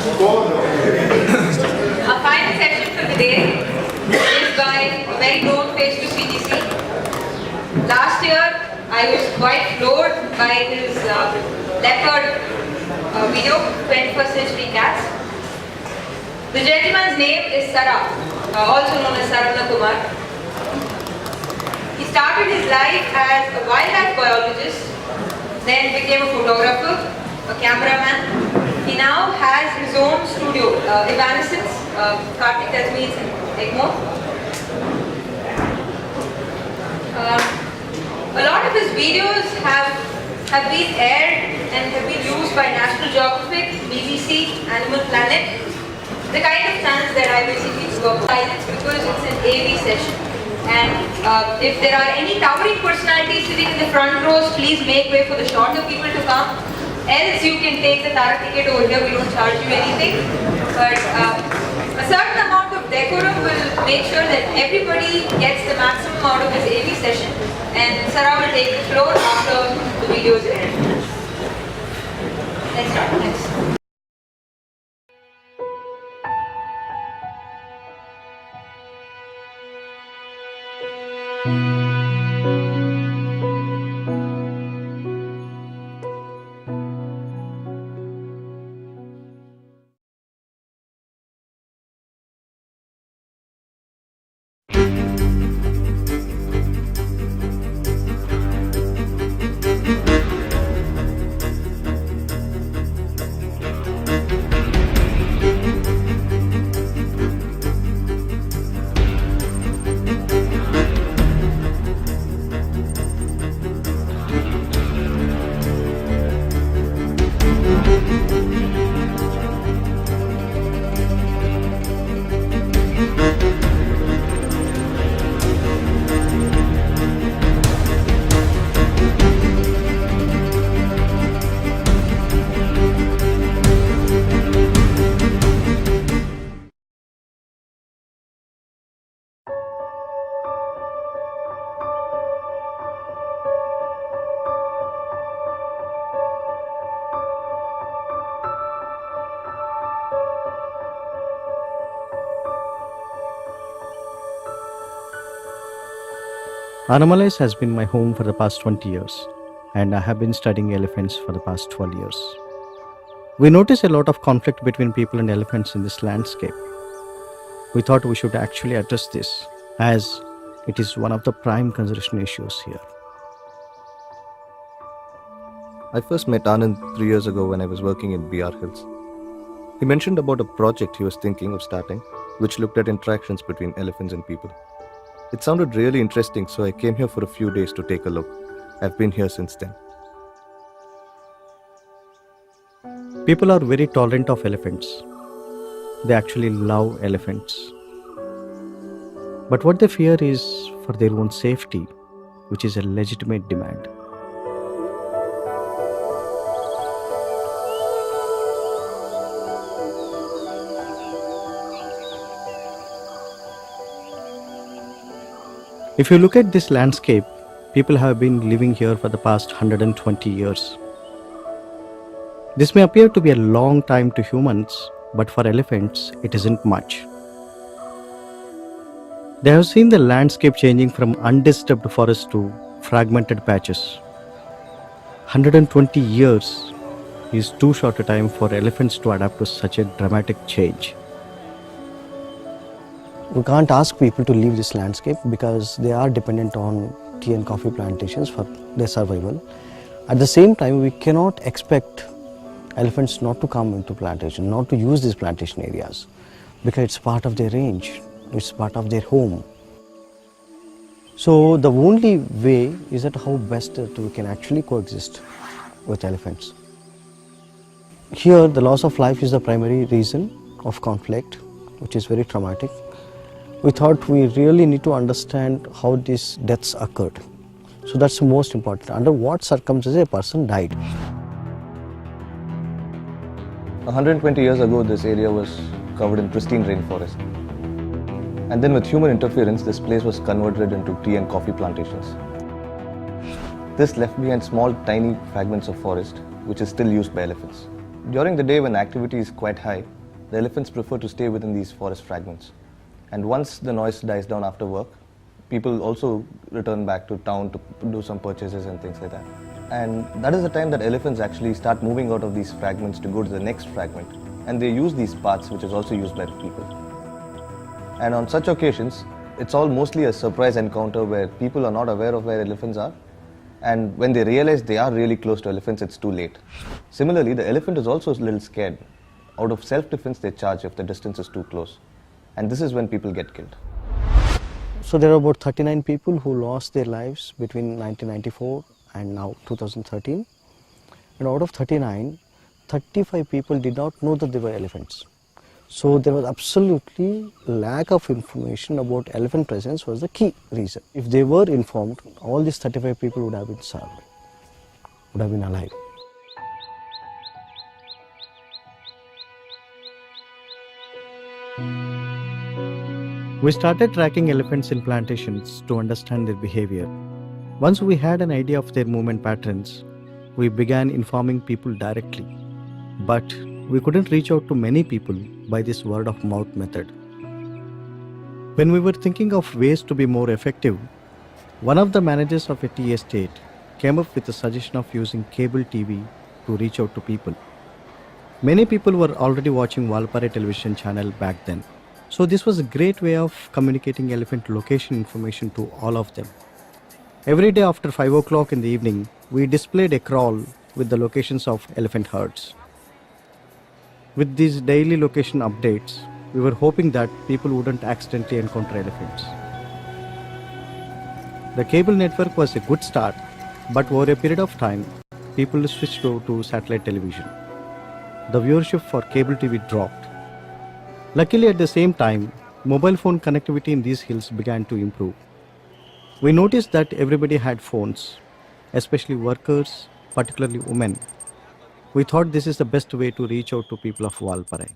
Our final session for the day is by a very known face to CGC. Last year, I was quite floored by his leopard video, 21st Century Cats. The gentleman's name is Sara, also known as Kumar. He started his life as a wildlife biologist, then became a photographer, a cameraman. He now has his own studio, Evanescence, Kartik, that means Egmore. A lot of his videos have been aired and have been used by National Geographic, BBC, Animal Planet, the kind of channels that I basically work silence because it's an AV session. And if there are any towering personalities sitting in the front rows, please make way for the shorter people to come. Else you can take the Tara ticket over here, we don't charge you anything. But a certain amount of decorum will make sure that everybody gets the maximum out of this AV session. And Sara will take the floor after the videos end. Let's start. Next. Annamalais has been my home for the past 20 years, and I have been studying elephants for the past 12 years. We notice a lot of conflict between people and elephants in this landscape. We thought we should actually address this, as it is one of the prime conservation issues here. I first met Anand 3 years ago when I was working in BR Hills. He mentioned about a project he was thinking of starting, which looked at interactions between elephants and people. It sounded really interesting, so I came here for a few days to take a look. I've been here since then. People are very tolerant of elephants. They actually love elephants. But what they fear is for their own safety, which is a legitimate demand. If you look at this landscape, people have been living here for the past 120 years. This may appear to be a long time to humans, but for elephants, it isn't much. They have seen the landscape changing from undisturbed forest to fragmented patches. 120 years is too short a time for elephants to adapt to such a dramatic change. We can't ask people to leave this landscape because they are dependent on tea and coffee plantations for their survival. At the same time, we cannot expect elephants not to come into plantation, not to use these plantation areas, because it's part of their range, it's part of their home. So the only way is that how best that we can actually coexist with elephants. Here, the loss of life is the primary reason of conflict, which is very traumatic. We thought we really need to understand how these deaths occurred. So that's the most important. Under what circumstances a person died. 120 years ago, this area was covered in pristine rainforest. And then with human interference, this place was converted into tea and coffee plantations. This left behind small, tiny fragments of forest, which is still used by elephants. During the day when activity is quite high, the elephants prefer to stay within these forest fragments. And once the noise dies down after work, people also return back to town to do some purchases and things like that. And that is the time that elephants actually start moving out of these fragments to go to the next fragment. And they use these paths, which is also used by the people. And on such occasions, it's all mostly a surprise encounter where people are not aware of where elephants are. And when they realize they are really close to elephants, it's too late. Similarly, the elephant is also a little scared. Out of self-defense, they charge if the distance is too close. And this is when people get killed. So there are about 39 people who lost their lives between 1994 and now 2013. And out of 39, 35 people did not know that they were elephants. So there was absolutely lack of information about elephant presence was the key reason. If they were informed, all these 35 people would have been served, would have been alive. We started tracking elephants in plantations to understand their behavior. Once we had an idea of their movement patterns, we began informing people directly. But we couldn't reach out to many people by this word of mouth method. When we were thinking of ways to be more effective, one of the managers of a tea estate came up with the suggestion of using cable TV to reach out to people. Many people were already watching Valparai television channel back then. So this was a great way of communicating elephant location information to all of them. Every day after 5 o'clock in the evening, we displayed a crawl with the locations of elephant herds. With these daily location updates, we were hoping that people wouldn't accidentally encounter elephants. The cable network was a good start, but over a period of time, people switched over to satellite television. The viewership for cable TV dropped. Luckily, at the same time, mobile phone connectivity in these hills began to improve. We noticed that everybody had phones, especially workers, particularly women. We thought this is the best way to reach out to people of Valparai.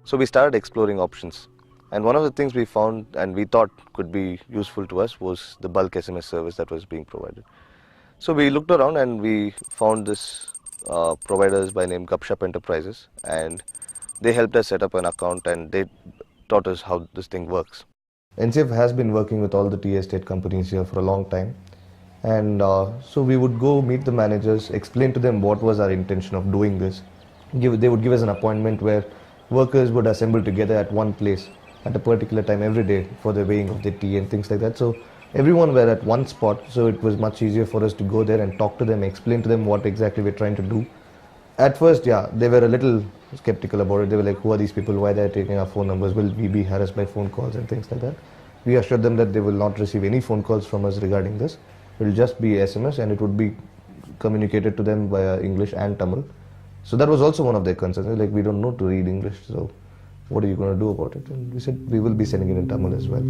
So we started exploring options. And one of the things we found and we thought could be useful to us was the bulk SMS service that was being provided. So we looked around and we found this providers by name Gupshup Enterprises, and they helped us set up an account and they taught us how this thing works. NCF has been working with all the tea estate companies here for a long time. And so we would go meet the managers, explain to them what was our intention of doing this. They would give us an appointment where workers would assemble together at one place at a particular time every day for the weighing of the tea and things like that. So everyone were at one spot, so it was much easier for us to go there and talk to them, explain to them what exactly we're trying to do. At first, yeah, they were a little skeptical about it. They were like, who are these people? Why they're taking our phone numbers? Will we be harassed by phone calls and things like that? We assured them that they will not receive any phone calls from us regarding this. It will just be SMS and it would be communicated to them via English and Tamil. So that was also one of their concerns. They're like, we don't know to read English, so what are you going to do about it? And we said, we will be sending it in Tamil as well.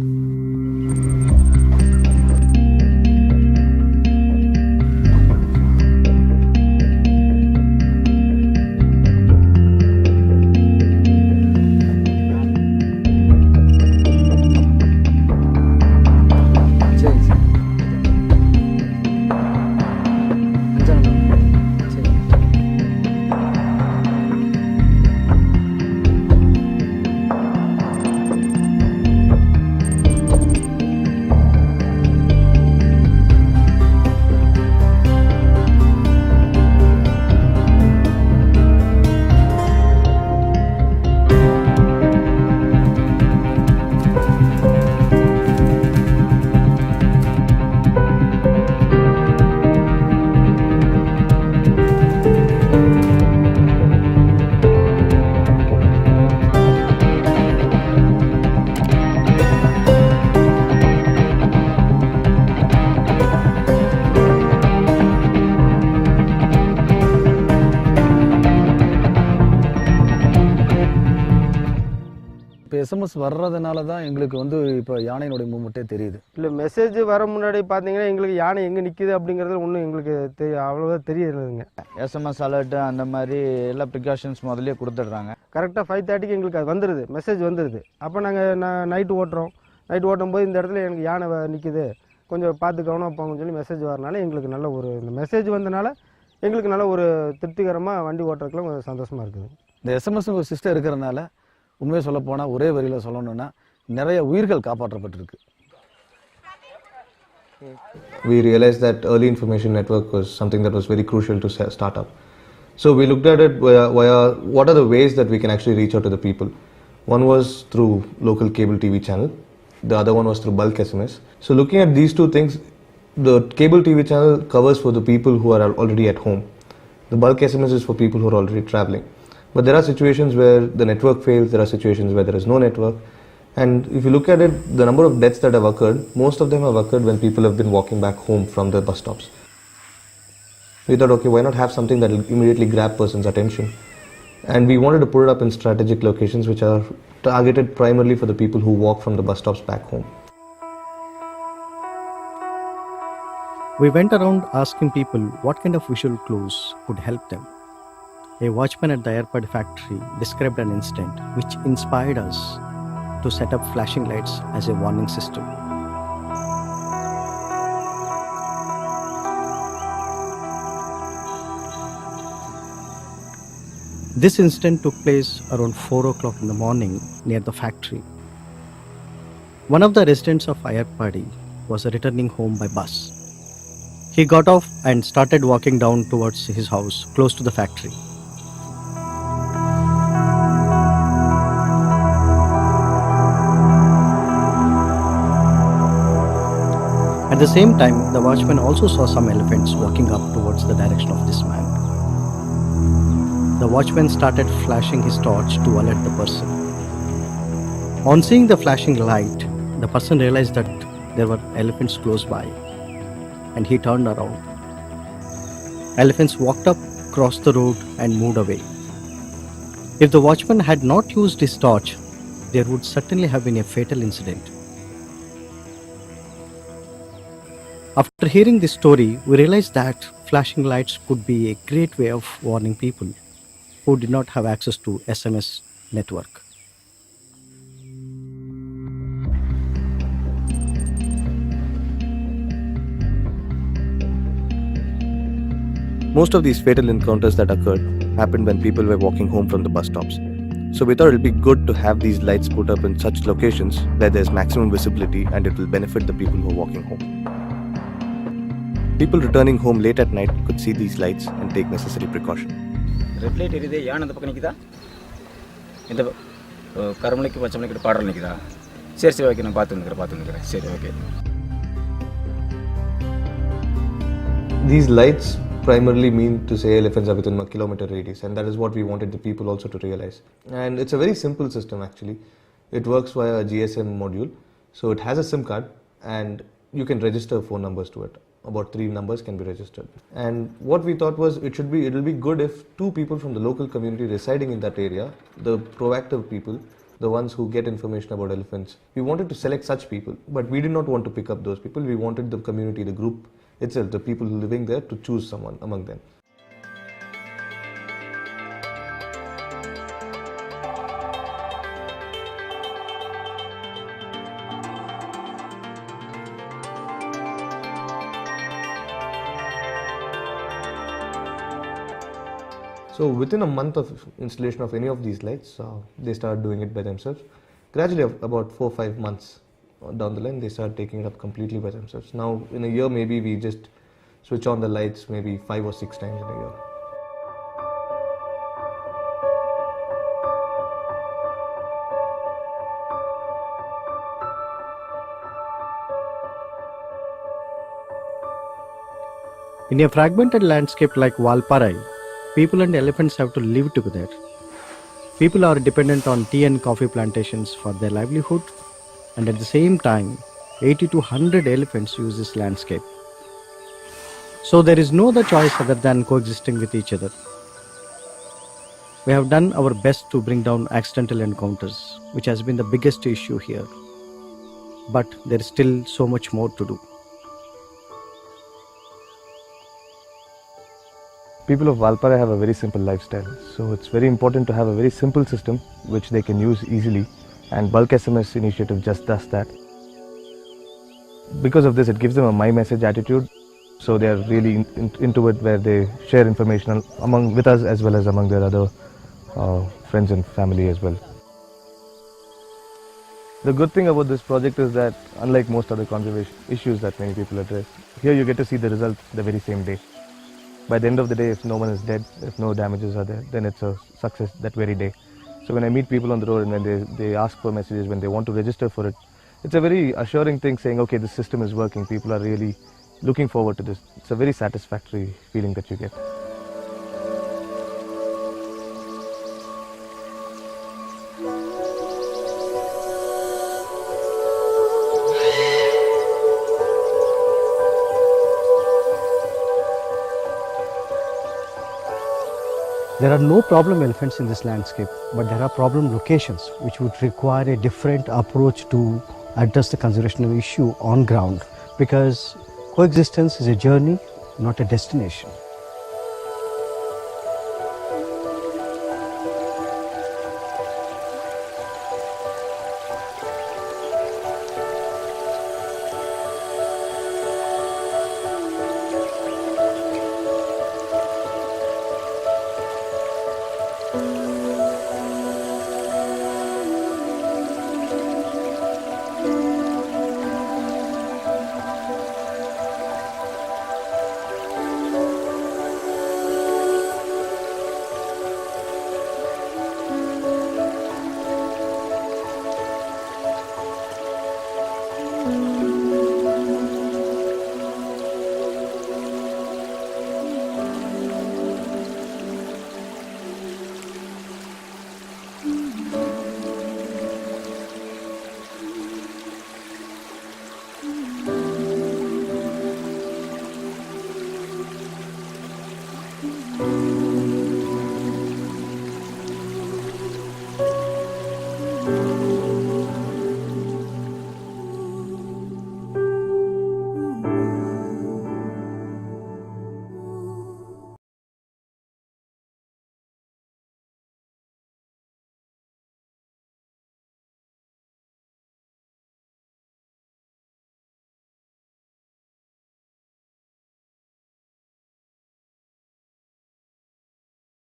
இப்போ SMS வர்றதுனால தான் எங்களுக்கு வந்து இப்போ யானையினுடைய மூமெண்ட்டே தெரியுது. இல்லை message வர முன்னாடி பார்த்தீங்கன்னா எங்களுக்கு யானை எங்கே நிற்கிது அப்படிங்கிறது ஒன்றும் எங்களுக்கு அவ்வளோவா தெரியறதுங்க. எஸ்எம்எஸ் அலர்ட்டு அந்த மாதிரி எல்லா ப்ரிகாஷன்ஸ் முதல்ல கொடுத்துட்றாங்க. கரெக்டாக 5:30க்கு எங்களுக்கு அது வந்துடுது, மெசேஜ் வந்துடுது. அப்போ நாங்கள் நைட்டு ஓட்டுறோம். நைட்டு ஓட்டும்போது இந்த இடத்துல எனக்கு யானை நிற்கிது, கொஞ்சம் பார்த்து கவனம் போங்கன்னு சொல்லி மெசேஜ் வரனால எங்களுக்கு நல்ல ஒரு இந்த மெசேஜ் வந்தனால எங்களுக்கு நல்ல ஒரு திருப்திகரமாக வண்டி ஓட்டுறதுக்குலாம் ஒரு சந்தோஷமாக இருக்குது. இந்த எஸ்எம்எஸ் ஒரு சிஸ்டம் இருக்கிறதுனால உண்மையை சொல்ல போனால் ஒரே வரியில் சொல்லணும்னா நிறைய உயிர்கள் காப்பாற்றப்பட்டிருக்கு. We realized that early information network was something that was very crucial to start up. So we looked at it via what are the ways that we can actually reach out to the people. One was through local cable TV channel. The other one was through bulk SMS. So looking at these two things, the cable TV channel covers for the people who are already at home. The bulk SMS is for people who are already traveling. But there are situations where the network fails, there are situations where there is no network. And if you look at it, the number of deaths that have occurred, most of them have occurred when people have been walking back home from the bus stops. We thought, okay, why not have something that will immediately grab person's attention? And we wanted to put it up in strategic locations which are targeted primarily for the people who walk from the bus stops back home. We went around asking people what kind of visual clues could help them. A watchman at the AirPod factory described an incident which inspired us to set up flashing lights as a warning system. This incident took place around 4 o'clock in the morning near the factory. One of the residents of Ayarpadi was returning home by bus. He got off and started walking down towards his house close to the factory. At the same time, the watchman also saw some elephants walking up towards the direction of this man. The watchman started flashing his torch to alert the person. On seeing the flashing light, the person realized that there were elephants close by, and he turned around. Elephants walked up, crossed the road, and moved away. If the watchman had not used his torch, there would certainly have been a fatal incident. After hearing this story, we realized that flashing lights could be a great way of warning people who did not have access to SMS network. Most of these fatal encounters that occurred happened when people were walking home from the bus stops. So we thought it would be good to have these lights put up in such locations where there is maximum visibility and it will benefit the people who are walking home. People returning home late at night could see these lights and take necessary precaution. Red light எரியுது, யான் அந்த பக்கம் நிற்குதா, இந்த கருமலைக்கு பச்சைமலைக்கு பாடல் நிற்குதா, சரி சரி okay, நான் பார்த்துக்கிறேன் சரி okay. These lights primarily mean to say elephants are within a kilometer radius, and that is what we wanted the people also to realize. And it's a very simple system actually. It works via a GSM module, so it has a SIM card and you can register phone numbers to it. About 3 numbers can be registered. And what we thought was it will be good if 2 people from the local community residing in that area, the proactive people, the ones who get information about elephants, we wanted to select such people, but we did not want to pick up those people. We wanted the community, the group itself, the people living there, to choose someone among them. So within a month of installation of any of these lights, they started doing it by themselves. Gradually, about 4-5 months down the line, they started taking it up completely by themselves. Now in a year, maybe we just switch on the lights maybe 5 or 6 times in a year. In a fragmented landscape like Valparai, people and elephants have to live together. People are dependent on tea and coffee plantations for their livelihood, and at the same time, 80 to 100 elephants use this landscape. So there is no other choice other than coexisting with each other. We have done our best to bring down accidental encounters, which has been the biggest issue here. But there is still so much more to do. People of Valparai have a very simple lifestyle, so it's very important to have a very simple system which they can use easily, and bulk SMS initiative just does that. Because of this, it gives them a my message attitude, So they are really into it, where they share information with us as well as among their other friends and family as well. The good thing about this project is that, unlike most other conservation issues that many people address, here you get to see the results the very same day. By the end of the day, if no one is dead, if no damages are there, then it's a success that very day. So when I meet people on the road and when they ask for messages, when they want to register for it, it's a very assuring thing, saying, okay, this system is working, people are really looking forward to this. It's a very satisfactory feeling that you get. There are no problem elephants in this landscape, but there are problem locations which would require a different approach to address the conservation issue on ground, because coexistence is a journey, not a destination.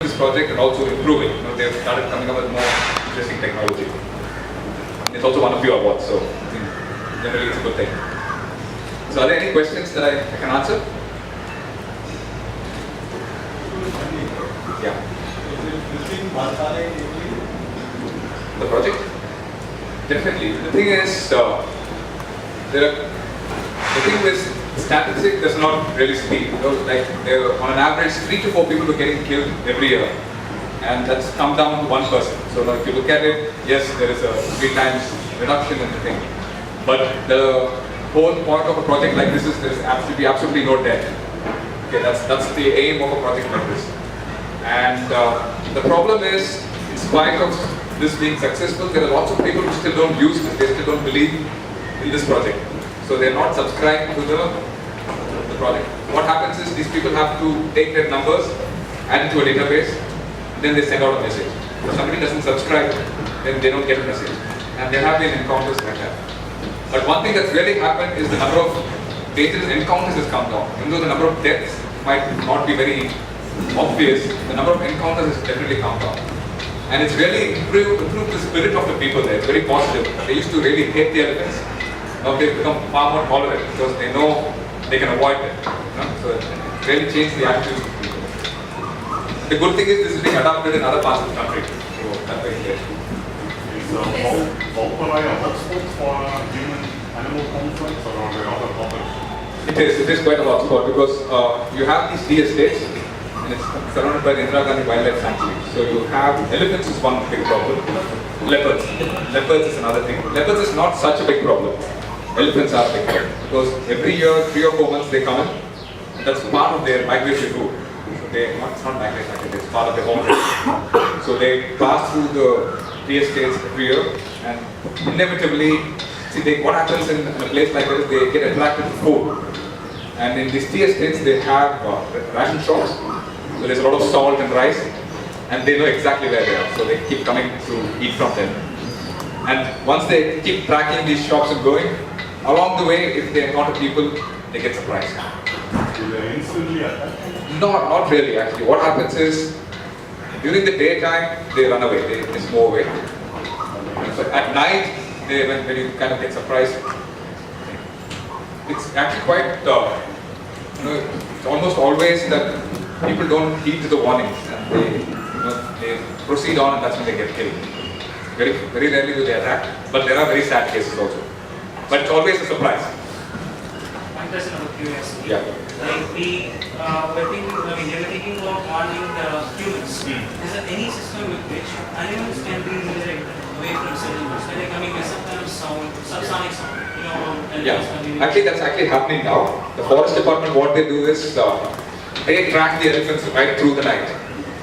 This project and also improving. They've started coming up with more interesting technology. It's also won a few awards, so I think generally it's a good thing. So, are there any questions that I can answer? Yeah. The project? Definitely. The thing is, the thing with statistic does not really speak. Like on an average, 3 to 4 people were getting killed every year, and that's come down to 1 person. So now if you look at it, yes, there is a 3 times reduction in the thing. But the whole point of a project like this is there's absolutely no death. Okay, that's the aim of a project like this. And the problem is, in spite of this being successful, there are lots of people who still don't use this. They still don't believe in this project. So they're not subscribed to the project. What happens is these people have to take their numbers, add it to a database, then they send out a message. If somebody doesn't subscribe, then they don't get a message. And there have been encounters like that. But one thing that's really happened is the number of dangerous encounters has come down. Even though the number of deaths might not be very obvious, the number of encounters has definitely come down. And it's really improved the spirit of the people there. It's very positive. They used to really hate the elephants. Now they've become far more tolerant because they know they can avoid it. So it really changed the attitudes of people. The good thing is this is being adopted in other parts of the country. So that's very clear. Is Polamaa a hotspot for human-animal conflicts, or are there other topics? It is quite a hotspot because you have these tea estates and it's surrounded by the Indira Gandhi Wildlife Sanctuary. So you have elephants is one big problem. Leopards is another thing. Leopards is not such a big problem. Elephants are big because every year, 3 or 4 months they come in, and that's part of their migratory route. So it's not migratory, it's part of their home route. So they pass through the tea estates every year, and inevitably, what happens in a place like this, they get attracted to food. And in these tea estates, they have ration shops, so there's a lot of salt and rice, and they know exactly where they are, so they keep coming to eat from them. And once they keep tracking these shops and going, along the way, if they encounter people, they get surprised. Do they instantly attack? Not really actually. What happens is, during the daytime, they run away, they just move away. So at night, when you kind of get surprised, it's actually quite, it's almost always that people don't heed to the warnings and they proceed on, and that's when they get killed. Very, very rarely do they attack, but there are very sad cases also. But it's always a surprise. One question about curiosity. Yeah. Like they were thinking about warning humans. Is there any system with which animals can be redirected away from settlements? When they're coming with some kind of sound, subsonic sound, Yeah, actually that's actually happening now. The forest department, what they do is, they track the elephants right through the night.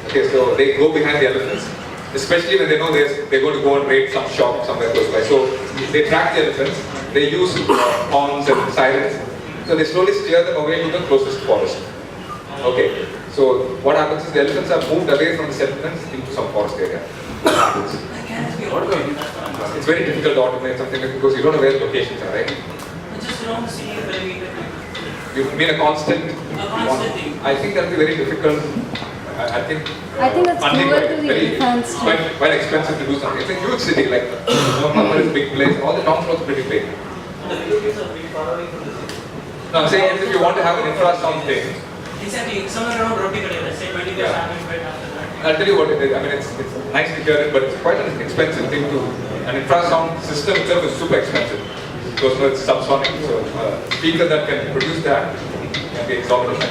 Okay, so they go behind the elephants, especially when they know they're going to go and raid some shop somewhere close by. So they track the elephants, they use horns and sirens, so they slowly steer them away to the closest forest. Okay, so what happens is the elephants are moved away from the settlements into some forest area. It's very difficult to automate something because you don't know where the locations are, right? just don't see where we You mean a constant? thing. I think that will be very difficult. I think it's funding cruel to the elephants. quite expensive to do something. It's a huge city, like Mumbai is a big place. All the towns are pretty big. No, I'm saying if you want to have an infrasound thing. Exactly, somewhere around Roti Kadai, let's say 20 years happened right after that. I'll tell you what it is. I mean, it's nice to hear it, but it's quite an expensive thing to. An infrasound system itself is super expensive because it's subsonic. So speaker that can produce that can be exorbitant.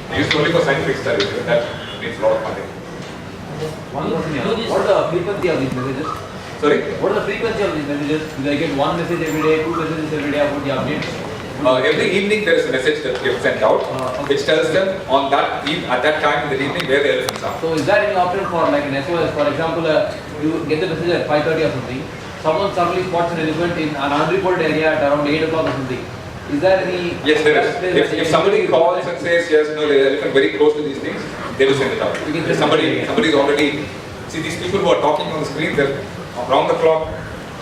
They used only for scientific studies. That needs a lot of money. One more thing. What is the frequency of these messages? Sorry? What is the frequency of these messages? Do I get one message every day, two messages every day about the update? Every evening there is a message that gets sent out, which tells them on that at that time in the evening where the elephants are. So is there any option for like an SOS? For example, you get the message at 5:30 or something. Someone suddenly spots an elephant in an unreported area at around 8 o'clock or something. Is there any? Yes, there is. If somebody calls and says yes, no, the elephant very close to these things, they will send it out. If somebody's already. See, these people who are talking on the screen, they're round the clock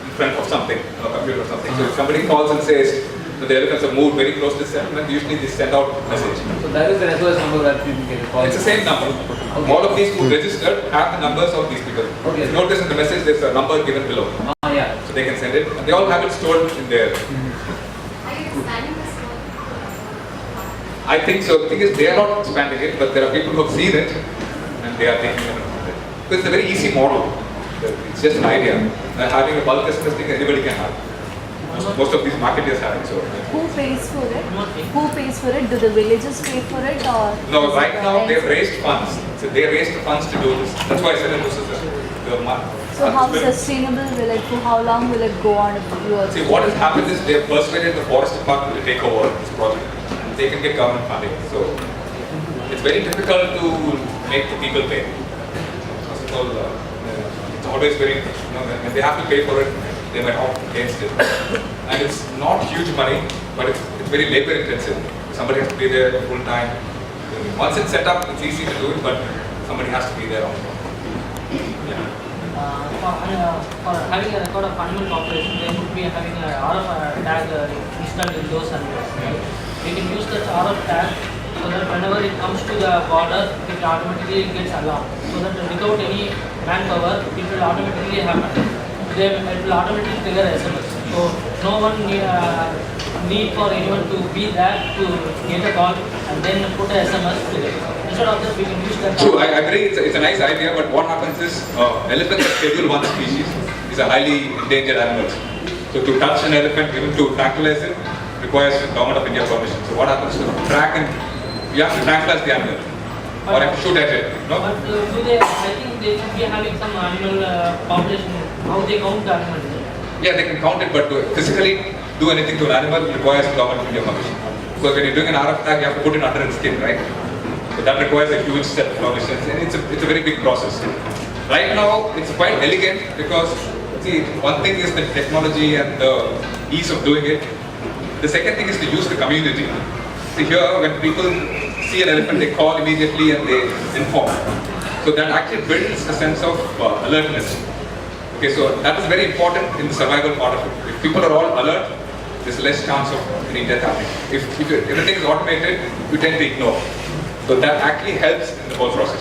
in front of something, a computer or something. So if somebody calls and says that the elephants have moved very close to the settlement, usually they send out a message. So that is the SOS number that people can call. It's the same number. Okay. All of these who registered have the numbers of these people. Okay. Notice in the message there's a number given below. Yeah. So they can send it. And they all have it stored in there. Are you expanding this one? I think so. The thing is, they are not expanding it, but there are people who have seen it and they are taking it. Because it's a very easy model. It's just an idea. Having a bulk customers thing, anybody can have. Most of these marketers have it. So. Who pays for it? Who pays for it? Do the villagers pay for it or? No, right now they've raised funds. So they raised funds to do this. That's why I said it was the month. So how sustainable will it? For how long will it go on? See, what has happened is they have persuaded the forest department to take over this project. And they can get government funding. So it's very difficult to make the people pay. First of all, it's always very, when they have to pay for it, they might opt against it. And it's not huge money, but it's very labor intensive. Somebody has to be there full time. Once it's set up, it's easy to do it, but somebody has to be there also. Yeah. For having a record of animal population, they would be having a RF tag installed in those animals. Right? We can use that RF tag so that whenever it comes to the border, it automatically gets alarmed. So that without any manpower, it will automatically happen. It will automatically trigger SMS. So no one need for anyone to be there to get a call and then put a SMS to them. Instead of that, we can use that. True, I agree. It's a nice idea, but what happens is elephants are Schedule 1 species. These are highly endangered animals. So to touch an elephant, even to tranquilize it, requires the Government of India permission. So what happens to track and you have to tranquilize the animal or have to shoot at it. No? But I think they should be having some animal population. How they count the animals? Yeah, they can count it, but to physically do anything to an animal requires the Government of India permission. So when you're doing an RF tag, you have to put it under its skin, right? So that requires a huge set of permissions, and it's a very big process. Right now, it's quite elegant because, see, one thing is the technology and the ease of doing it. The second thing is to use the community. See, here, when people see an elephant, they call immediately and they inform. So that actually builds a sense of alertness. Okay, so that is very important in the survival part of it. If people are all alert, there's less chance of any death happening. If everything is automated, you tend to ignore. So that actually helps in the whole process.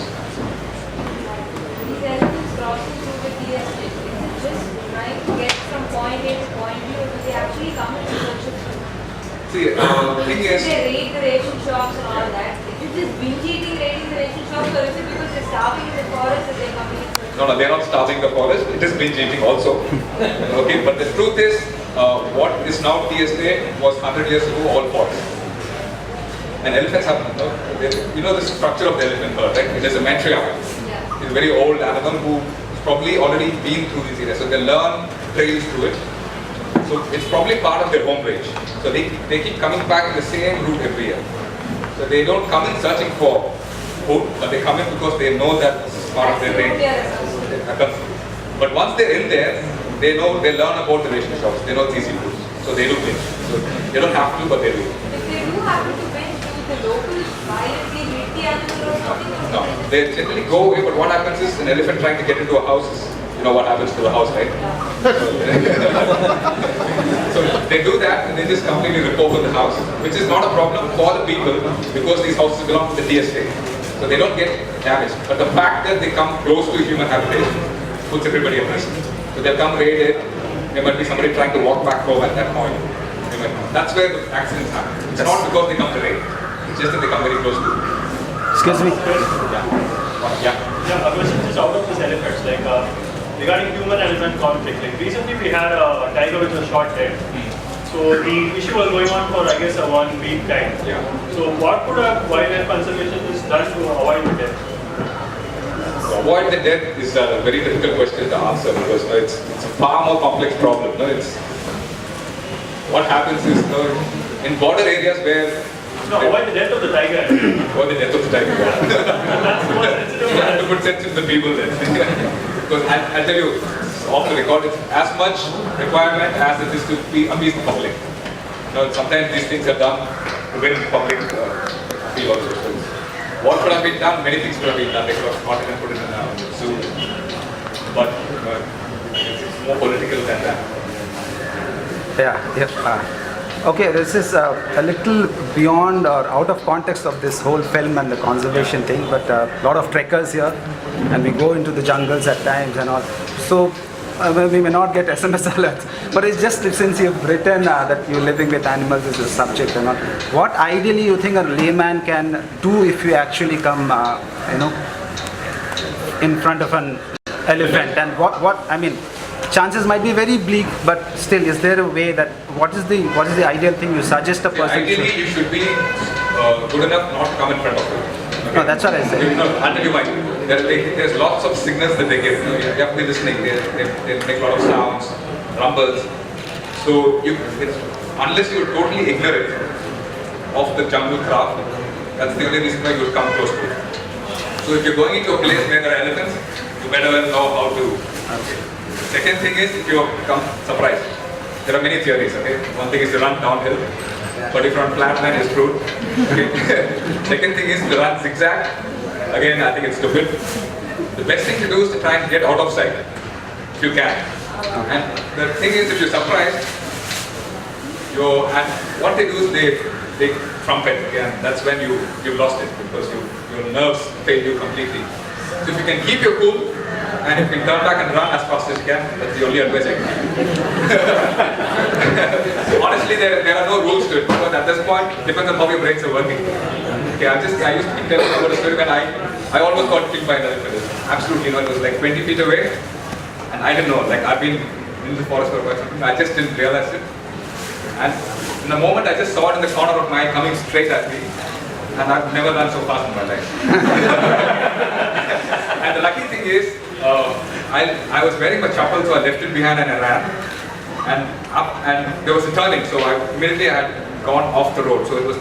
These elephants crossing through the TSA, is it just trying to get from point A to point B, or do they actually come and research it? See, the thing is, they raid the ration shops and all that. Is it just binge eating raiding the ration shops, or is it because they're starving in the forest that they're coming in? no, they're not starving the forest. It is binge eating also. Okay, but the truth is, what is now TSA was 100 years ago all forest. And elephants have, you know the structure of the elephant herd, right? It is a matriarch. Yeah. It's a very old animal who's probably already been through these areas. So they learn trails through it. So it's probably part of their home range. So they keep coming back in the same route every year. So they don't come in searching for food, but they come in because they know that this is part of their range. But once they're in there, they learn about the ration shops. They know it's easy food. So they do binge. So they don't have to, but they do. If they do happen to binge, do the locals violently hit the animal or something? No, they generally go away, but what happens is an elephant trying to get into a house is, you know what happens to a house, right? So they do that and they just completely rip over the house, which is not a problem for the people because these houses belong to the DSA. So they don't get damaged. But the fact that they come close to human habitation puts everybody at risk. So they'll come raid it, there might be somebody trying to walk back home at that point. That's where the accidents happen. It's not because they come to raid, it's just that they come very close to. Excuse me. Yeah, a question just out of this elephants, like regarding human-elephant conflict. Like recently we had a tiger which was shot dead. So the issue was going on for I guess a 1 week time. Yeah. So what could a wildlife conservationist done to avoid the death? To avoid the death is a very difficult question to answer because it's a far more complex problem. What happens is in border areas where avoid the death of the tiger. Avoid the death of the tiger. That's more sensitive. You have to put sense in the people then. Because I'll tell you, off the record, it's as much requirement as it is to appease the public. Sometimes these things are done to win public appeal also. So what could have been done? Many things could have been done. They could have caught it and put it in a zoo. But it's more political than that. Okay, this is a little beyond or out of context of this whole film and the conservation thing, but a lot of trekkers here and we go into the jungles at times and all. So we may not get SMS alerts, but it's just since you've written that you're living with animals as a subject and all. What ideally you think a layman can do if you actually come, in front of an elephant, and what I mean, chances might be very bleak, but still, is there a way that what is the ideal thing you suggest a person? Ideally, you should be good enough not to come in front of you. Okay? No, that's what I said. I'll tell you why. There's lots of signals that they give. You have to be listening. They make a lot of sounds, rumbles. So unless you're totally ignorant of the jungle craft, that's the only reason why you would come close to it. So if you're going into a place where there are elephants, you better know how to. Okay. Second thing is, if you come surprised, there are many theories. Okay, one thing is to run downhill, but if you run flat line, it's screwed. Okay. Second thing is to run zigzag. Again, I think it's stupid. The best thing to do is to try and get out of sight, if you can. And the thing is, if you're surprised, and what they do is they trumpet. Again, that's when you've lost it because your nerves fail you completely. So if you can keep your cool, and if you can turn back and run as fast as you can, that's the only advice I can give. So honestly, there are no rules to it, because at this point, it depends on how your brains are working. Okay, I used to keep telling about a story when I almost got killed by an elephant. Absolutely, it was like 20 feet away, and I didn't know, like I've been in the forest for quite some time, I just didn't realize it. And in the moment, I just saw it in the corner of my eye coming straight at me, and I've never run so fast in my life. And the lucky thing is, I was wearing my chappal, so I left it behind and I ran. And there was a turning, so immediately I had gone off the road, so there was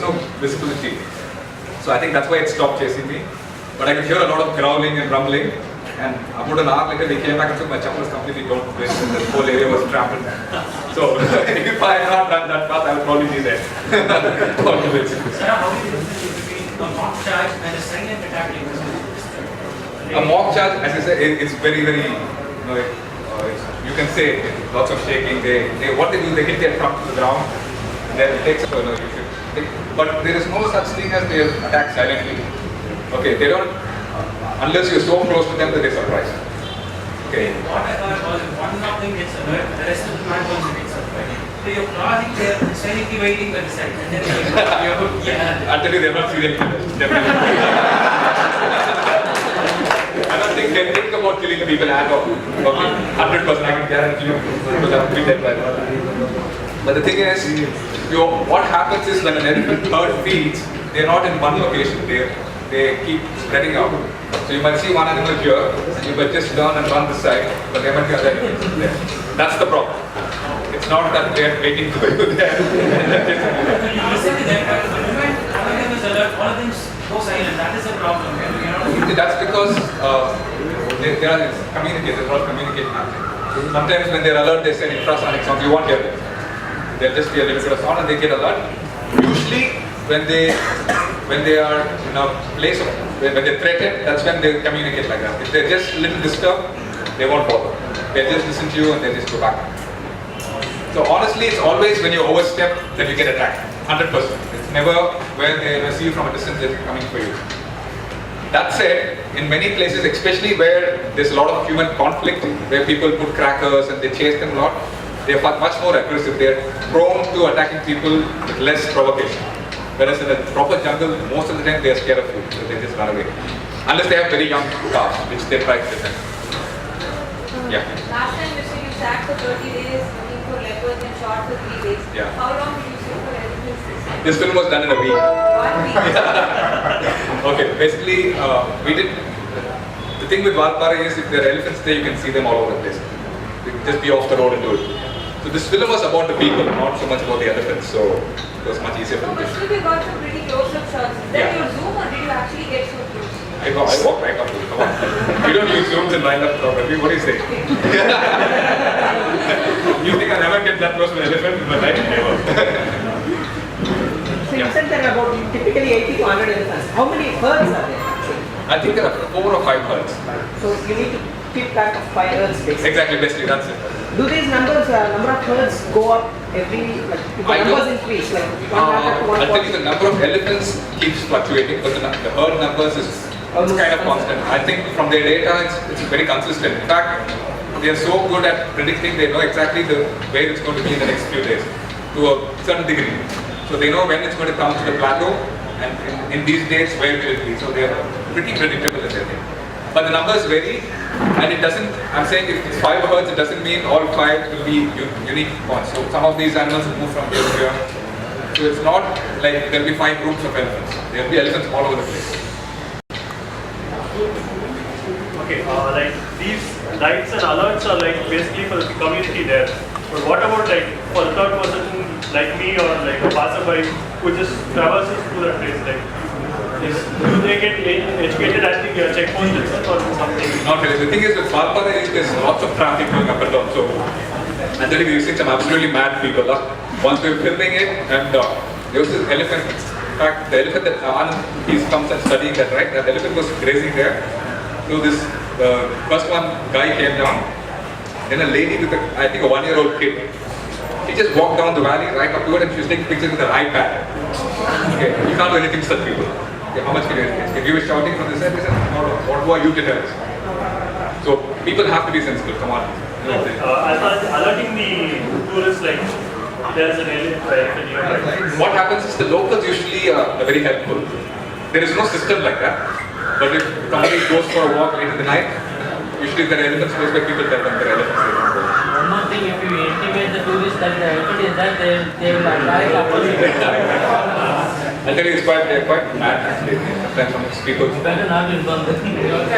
no visibility. So I think that's why it stopped chasing me. But I could hear a lot of growling and rumbling. And about an hour later, they came back and took my chappal was completely gone. The whole area was trampled. So if I had not run that fast, I would probably be there. Sara, how do you differentiate between a mock charge and a silent attack? A mock charge, as I said, it's very, very You can say lots of shaking. What they do, they hit their trunk to the ground. And then it takes. But there is no such thing as they attack silently. Okay, they don't unless you're so close to them that they're surprised. Okay. What I thought was one of them gets alert, the rest of the man also gets surprised. So you're crossing there, silently waiting by the side, and then I'll tell you, they're not serial killers. I don't think they think about killing the people at all. Okay, 100% I can guarantee you, because I've been dead by that. But the thing is, what happens is when an elephant herd feeds, they're not in one location. They keep spreading out. So you might see one animal here, and you might just turn and run this side, but there might be other animals there. That's the problem. It's not that they're waiting for you there. you listen to them, but the moment one of them is alert, all of them go silent. That is the problem. That's because they are communicators, they're not communicating happening. Sometimes when they're alert, they send infrasonic sounds. You won't hear them. They'll just hear a little bit of sound and they get alert. Usually, when they are in a place of, when they're threatened, that's when they communicate like that. If they're just a little disturbed, they won't bother. They just listen to you and they just go back. So honestly, it's always when you overstep that you get attacked. 100%. It's never when they see you from a distance they're coming for you. That said, in many places, especially where there's a lot of human conflict, where people put crackers and they chase them a lot, they're much more aggressive. They're prone to attacking people with less provocation. Whereas in a proper jungle, most of the time they are scared of you, so they just run away. Unless they have very young calves, which they try to defend. Yeah. Last time you said you sat for 30 days looking for leopards and shot for 3 days. Yeah. How long did you sit for elephants? This film was done in a week. 1 week. Okay, basically, we did. The thing with Valpara is if there are elephants there, you can see them all over the place. You can just be off the road and do it. So this film was about the people, not so much about the elephants. So it was much easier for No, me. but still you got some pretty close-up shots. Is that your zoom or did you actually get so close? I walked right up to it. Come on. You don't use zooms in lineup photography. What do you say? You think I never get that close to an elephant in my life? Never. So you said there are about typically 80 to 100 elephants. How many herds are there? I think there are 4 or 5 herds. So you need to keep track of 5 herds basically. Exactly, basically that's it. Do these numbers, number of herds go up every, like, if the numbers increase, like 1 lakh to 1 I'll tell you the number of elephants keeps fluctuating, but the herd numbers is kind of constant. I think from their data, it's very consistent. In fact, they are so good at predicting, they know exactly where it's going to be in the next few days, to a certain degree. So they know when it's going to come to the plateau, and in these dates, where will it be. So they are pretty predictable in their thing. But the numbers vary, and it doesn't, I'm saying if it's 5 herds, it doesn't mean all 5 will be unique ones. So some of these animals will move from here to here. So it's not like there will be 5 groups of elephants. There will be elephants all over the place. Okay, like these lights and alerts are like basically for the community there. But what about like for a third person like me or like a passerby who just traverses through that place? Like, do they get educated at the checkpoint itself or something? Not really. The thing is with Valpara there's lots of traffic going up and down. So I'm telling you, we've seen some absolutely mad people. Once we were filming it, and there was this elephant. In fact, the elephant that Anand, he comes and studying that, right? That elephant was grazing there. So this first one guy came down. Then a lady with I think a 1-year-old kid. She just walked down the valley right up to it and she was taking pictures with her iPad. Okay, you can't do anything to such people. Okay, how much can you do? If you were shouting from this side, they said, no, what are you to tell us? So people have to be sensible, come on. Alerting the tourists like there's an elephant nearby. What happens is the locals usually are very helpful. There is no system like that. But if somebody goes for a walk late in the night, usually there are elephants close by, people tell them there are elephants. One more thing, if you intimate the tourists that the elephant is there, they will arrive opposite. I'll tell you, they're quite mad actually. Sometimes some people. Better not inform them.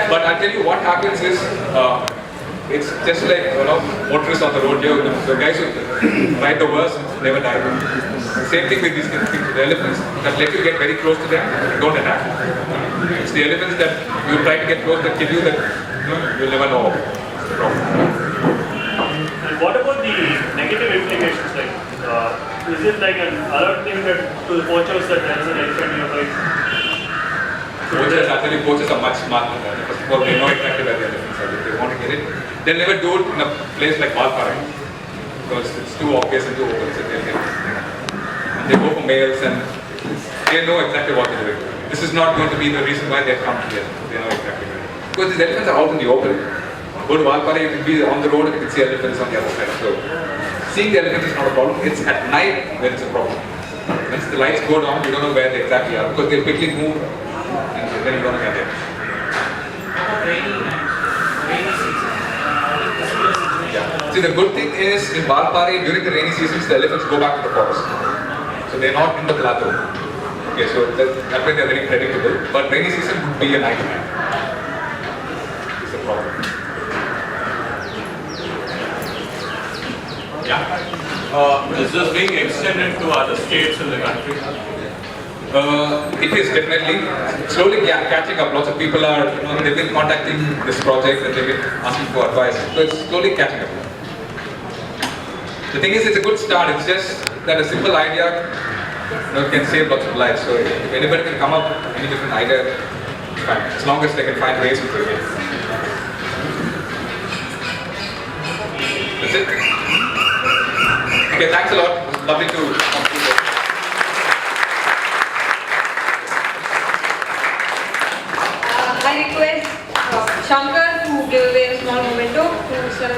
But I'll tell you what happens is, it's just like motorists on the road here. The guys who ride the worst never die. Same thing with these things with the elephants that let you get very close to them, don't attack. It's the elephants that you try to get close that kill you that you'll never know. And what about the negative implications? Like, is it like an alert thing that to the poachers that there is an elephant nearby? Poachers are much smarter than that. First of all, they know exactly where the elephants are. If they want to get it, they'll never do it in a place like Valparai because it's too obvious and too open. So they go for males and they know exactly what they're doing. This is not going to be the reason why they've come here. They know exactly why. Because these elephants are out in the open. Go to Valparai, you can be on the road and you can see elephants on the other side. So seeing the elephants is not a problem. It's at night when it's a problem. Once the lights go down, you don't know where they exactly are because they'll quickly move and then you don't get there. Yeah. See, the good thing is in Valparai during the rainy seasons, the elephants go back to the forest. So they're not in the plateau. Okay, so that way they're very predictable. But rainy season would be a nightmare. It's a problem. Yeah. Is this being extended to other states in the country? It is definitely slowly catching up. Lots of people are, they've been contacting this project and they've been asking for advice. So it's slowly catching up. The thing is, it's a good start. It's just that a simple idea can save lots of lives. So if anybody can come up with any different idea, it's fine. As long as they can find ways to do it. That's it. Okay, thanks a lot. It was lovely to come to you. I request Shankar to give away a small memento to Sara.